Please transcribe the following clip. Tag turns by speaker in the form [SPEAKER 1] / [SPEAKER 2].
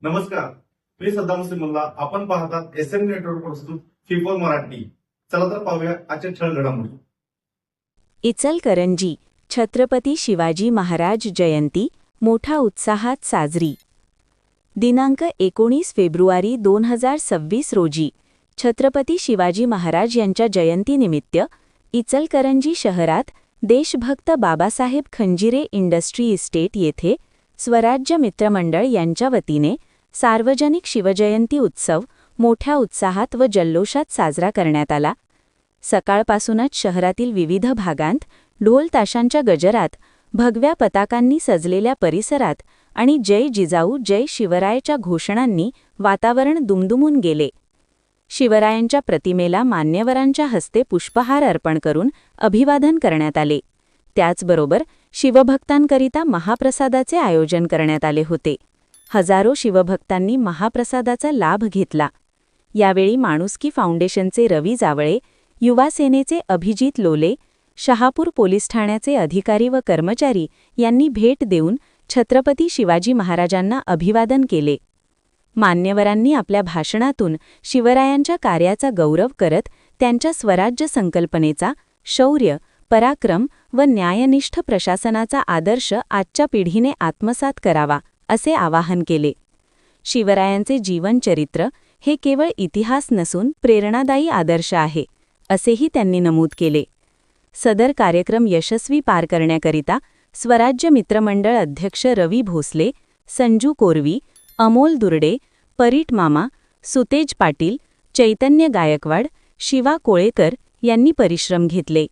[SPEAKER 1] नमस्कार, मी सद्दाम मुस्लिमुल्ला. आपण पाहतात एसएम नेटवर्क प्रस्तुत फिफोल मराठी. चला तर पाहूया आजच्या ठळक घडामोडी.
[SPEAKER 2] इचलकरंजी छत्रपती शिवाजी महाराज जयंती मोठ्या उत्साहात साजरी. दिनांक 19 फेब्रुवारी 2026 रोजी छत्रपती शिवाजी महाराज यांच्या जयंतीनिमित्त इचलकरंजी शहरात देशभक्त बाबासाहेब खंजिरे इंडस्ट्री इस्टेट येथे स्वराज्य मित्रमंडळ यांच्या वतीने सार्वजनिक शिवजयंती उत्सव मोठ्या उत्साहात व जल्लोषात साजरा करण्यात आला. सकाळपासूनच शहरातील विविध भागांत ढोल ताशांच्या गजरात, भगव्या पताकांनी सजलेल्या परिसरात आणि जय जिजाऊ जय शिवरायच्या घोषणांनी वातावरण दुमदुमून गेले. शिवरायांच्या प्रतिमेला मान्यवरांच्या हस्ते पुष्पहार अर्पण करून अभिवादन करण्यात आले. त्याचबरोबर शिवभक्तांकरिता महाप्रसादाचे आयोजन करण्यात आले होते. हजारो शिवभक्तांनी महाप्रसादाचा लाभ घेतला. यावेळी माणुसकी फाउंडेशनचे रवी जावळे, युवा सेनेचे अभिजित लोले, शहापूर पोलीस ठाण्याचे अधिकारी व कर्मचारी यांनी भेट देऊन छत्रपती शिवाजी महाराजांना अभिवादन केले. मान्यवरांनी आपल्या भाषणातून शिवरायांच्या कार्याचा गौरव करत त्यांच्या स्वराज्य संकल्पनेचा, शौर्य, पराक्रम व न्यायनिष्ठ प्रशासनाचा आदर्श आजच्या पिढीने आत्मसात करावा असे आवाहन केले. शिवरायांचे जीवनचरित्र हे केवळ इतिहास नसून प्रेरणादायी आदर्श आहे, असेही त्यांनी नमूद केले. सदर कार्यक्रम यशस्वी पार करण्याकरिता स्वराज्य मित्रमंडळ अध्यक्ष रवी भोसले, संजू कोरवी, अमोल दुर्डे, परीट मामा, सुतेज पाटील, चैतन्य गायकवाड, शिवा कोळेकर यांनी परिश्रम घेतले.